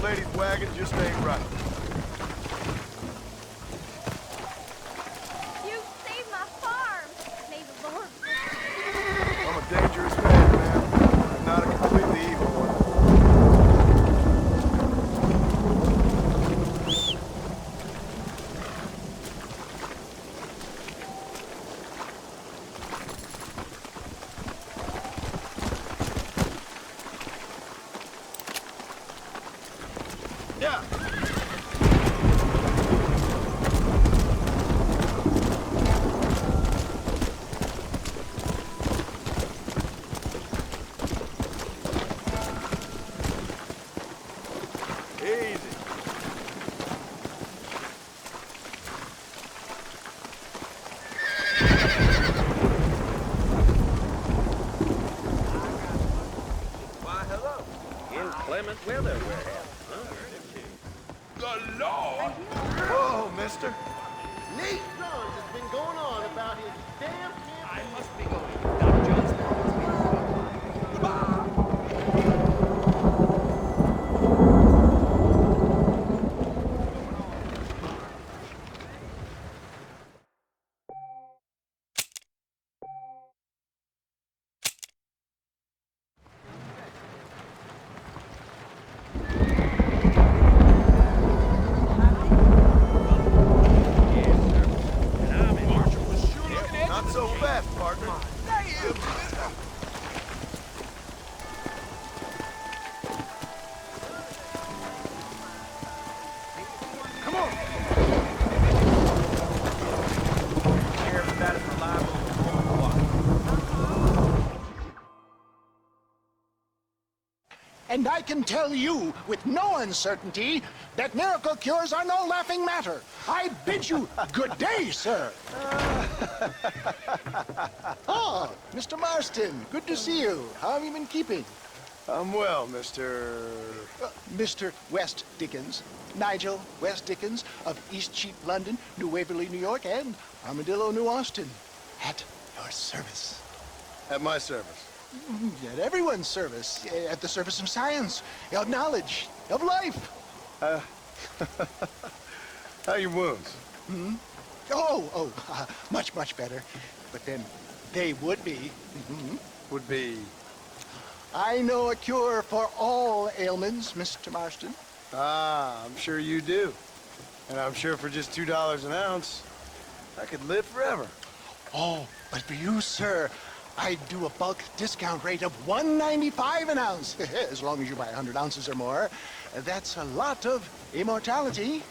old lady's wagon just ain't right. You saved my farm. May the Lord I'm a dangerous man, ma'am. Not a completely evil one. Yeah. Easy. Why, hello. Inclement weather we're having, huh? The Lord! Whoa, mister. Nate Johns has been going on about his damn I campaign. must be going. Doc Johnson. Not so fast, partner. Come on. Sheriff's about as reliable as a home water. And I can tell you with no uncertainty that miracle cures are no laughing matter. I bid you good day, sir. Oh, Mr. Marston, good to see you. How have you been keeping? I'm well, Mr. Mr. West Dickens, Nigel West Dickens of Eastcheap, London, New Waverly, New York, and Armadillo, New Austin. At your service. At my service. At everyone's service. At the service of science, of knowledge, of life. How are your wounds? Much, much better. But then they would be. Would be... I know a cure for all ailments, Mr. Marston. Ah, I'm sure you do. And I'm sure for just $2 an ounce, I could live forever. Oh, but for you, sir, I do a bulk discount rate of $1.95 an ounce, as long as you buy 100 ounces or more. That's a lot of immortality.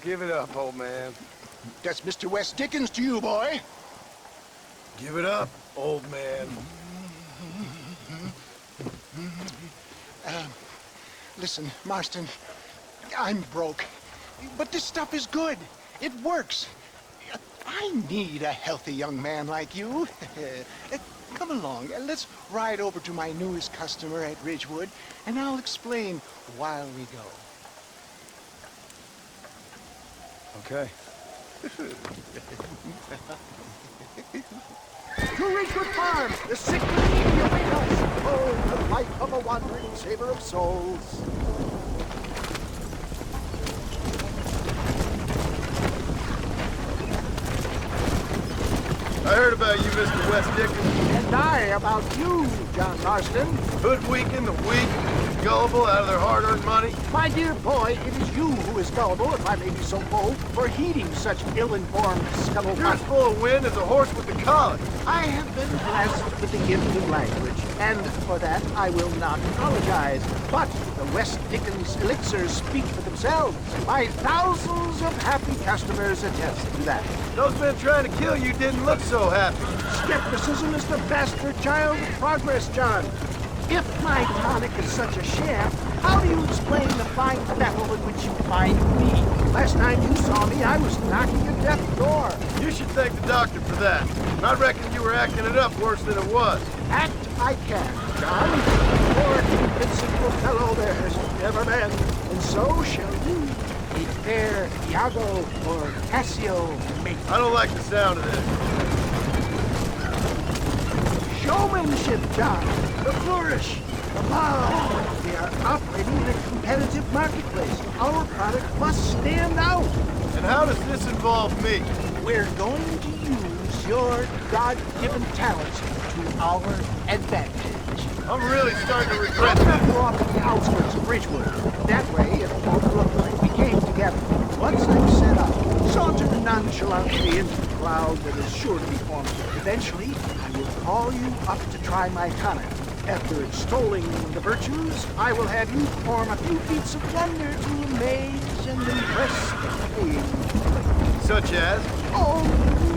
Give it up, old man. That's Mr. West Dickens to you, boy. Give it up, old man. Listen, Marston, I'm broke, but this stuff is good. It works. I need a healthy young man like you. Come along, let's ride over to my newest customer at Ridgewood, and I'll explain while we go. Okay. To Ridgewood Farm, the sick and needy await us. Oh, the life of a wandering saver of souls. I heard about you, Mr. West Dickens. And I about you, John Marston. Hoodwinking the weak, gullible out of their hard-earned money. My dear boy, it is you who is gullible, if I may be so bold, for heeding such ill-informed You're scuttlebutt. as full of wind as a horse with the colic. I have been blessed with the gift of language, and for that I will not apologize. But the West Dickens elixirs speak for themselves. My thousands of happy customers attest to that. Those men trying to kill you didn't look so happy. Skepticism is the bastard child of progress, John. If my tonic is such a sham, how do you explain the fine mettle in which you find me? Last time you saw me, I was knocking a death door. You should thank the doctor for that. I reckon you were acting it up worse than it was. Act I can, John. More convincing fellow there has never been, and so shall you. A fair Iago or Cassio mate. I don't like the sound of this. Showmanship, John. The flourish. Come on! We are operating in a competitive marketplace. Our product must stand out. And how does this involve me? We're going to use your God-given talents to our advantage. I'm really starting to I'll regret drop this. you off at the outskirts of Ridgewood. That way, it won't look like we came together. Once I'm set up, saunter nonchalantly into the cloud that is sure to be formed. Eventually, I will call you up to try my tonic. After extolling the virtues, I will have you perform a few feats of wonder to amaze and impress the paying. Such as? Oh,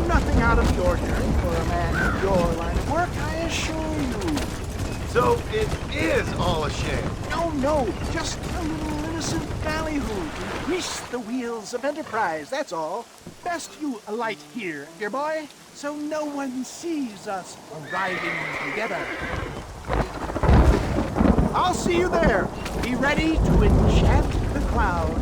nothing out of the ordinary for a man in your line of work, I assure you. So it is all a sham. No, just a little innocent ballyhoo to grease the wheels of enterprise, that's all. Best you alight here, dear boy, so no one sees us arriving together. I'll see you there. Be ready to enchant the cloud.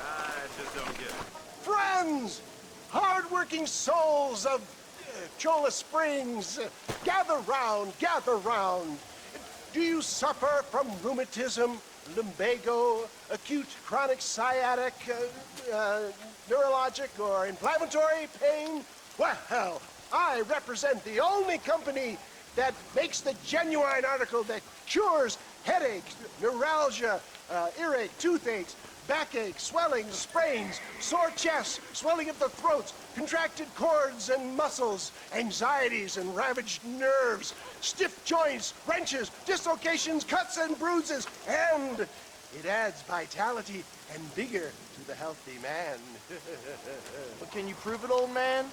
I just don't get it. Friends, hard-working souls of Cholla Springs, gather round, gather round. Do you suffer from rheumatism, lumbago, acute chronic sciatic, neurologic, or inflammatory pain? Well, I represent the only company that makes the genuine article that cures headaches, neuralgia, earache, toothaches, backache, swelling, sprains, sore chests, swelling of the throats, contracted cords and muscles, anxieties and ravaged nerves, stiff joints, wrenches, dislocations, cuts and bruises, and it adds vitality and vigor to the healthy man. But can you prove it, old man?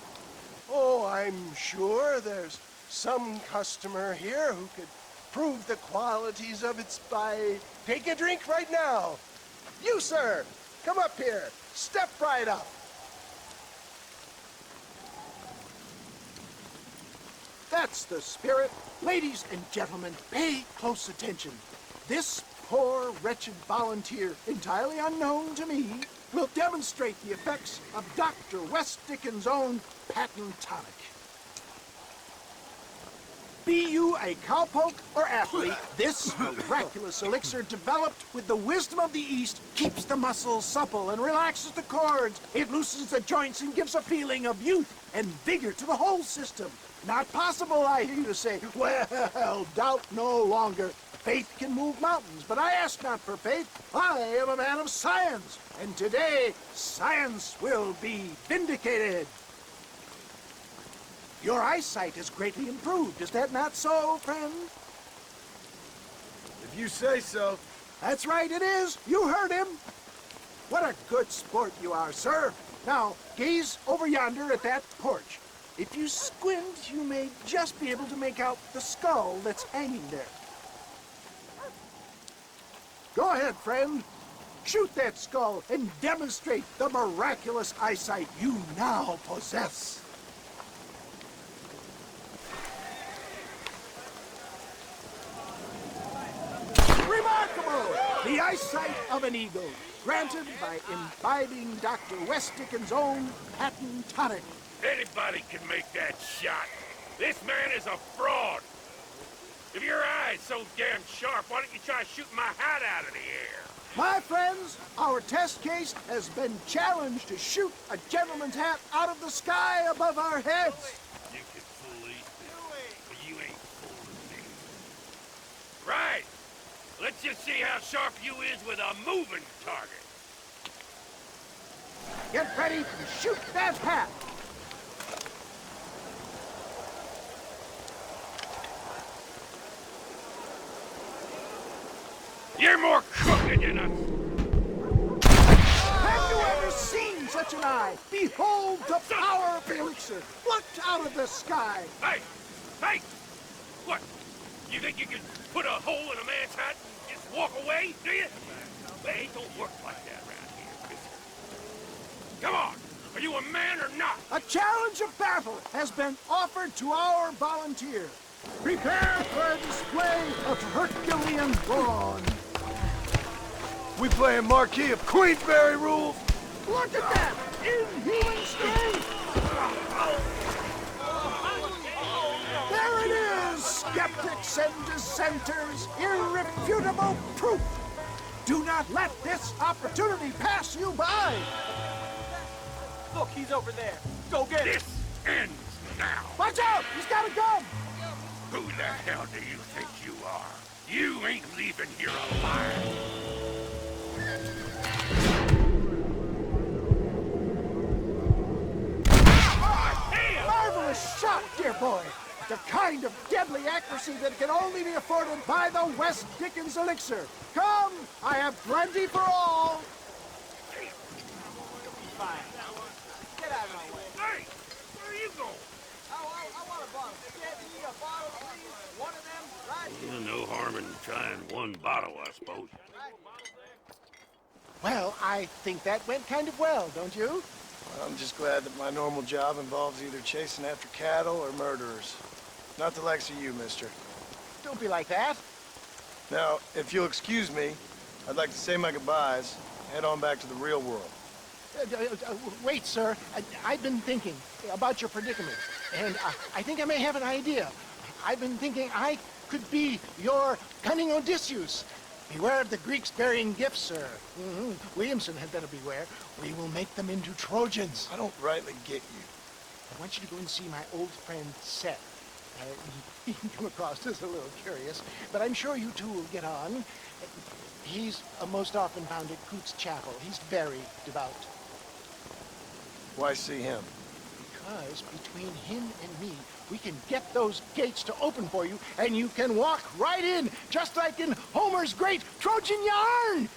Oh, I'm sure there's some customer here who could prove the qualities of it by... Take a drink right now. You, sir, come up here. Step right up. That's the spirit. Ladies and gentlemen, pay close attention. This poor, wretched volunteer, entirely unknown to me, will demonstrate the effects of Dr. West Dickens' own patent tonic. Be you a cowpoke or athlete, this miraculous elixir developed with the wisdom of the East keeps the muscles supple and relaxes the cords. It loosens the joints and gives a feeling of youth and vigor to the whole system. Not possible, I hear you say. Well, doubt no longer. Faith can move mountains, but I ask not for faith. I am a man of science, and today science will be vindicated. Your eyesight has greatly improved. Is that not so, friend? If you say so. That's right, it is. You heard him. What a good sport you are, sir. Now, gaze over yonder at that porch. If you squint, you may just be able to make out the skull that's hanging there. Go ahead, friend. Shoot that skull and demonstrate the miraculous eyesight you now possess. Remarkable! The eyesight of an eagle, granted by imbibing Dr. West Dickens' own patent tonic. Anybody can make that shot. This man is a fraud. If your eye's so damn sharp, why don't you try shooting my hat out of the air? My friends, our test case has been challenged to shoot a gentleman's hat out of the sky above our heads. You can fool these people, but you ain't fooling me. Right. Let's just see how sharp you is with a moving target. Get ready to shoot that hat. You're more crooked than a... Have you ever seen such an eye. Behold the power of the elixir, plucked out of the sky. Hey! Hey! What? You think you can put a hole in a man's hat and just walk away, do you? Well, it don't work like that around here, mister. Come on! Are you a man or not? A challenge of battle has been offered to our volunteer. Prepare for a display of Herculean brawn. We playing Marquis of Queensberry rules? Look at that! Inhuman strength! There it is, skeptics and dissenters! Irrefutable proof! Do not let this opportunity pass you by! Look, he's over there. Go get him. This ends now. Watch out! He's got a gun! Who the hell do you think you are? You ain't leaving here alive. Marvelous shot, dear boy! The kind of deadly accuracy that can only be afforded by the West Dickens elixir. Come, I have plenty for all. Fine. Get out of my way. Hey, where are you going? I want a bottle. Get me a bottle, please. One of them, right here. No harm in trying one bottle, I suppose. Well, I think that went kind of well, don't you? I'm just glad that my normal job involves either chasing after cattle or murderers. Not the likes of you, mister. Don't be like that. Now, if you'll excuse me, I'd like to say my goodbyes, head on back to the real world. Wait, sir. I've been thinking about your predicament, and I think I may have an idea. I've been thinking I could be your cunning Odysseus. Beware of the Greeks burying gifts, sir. Williamson had better beware. We will make them into Trojans. I don't rightly get you. I want you to go and see my old friend Seth. He can come across as a little curious, but I'm sure you two will get on. He's most often found at Coots Chapel. He's very devout. Why see him? Because between him and me, we can get those gates to open for you, and you can walk right in, just like in Homer's great Trojan yarn!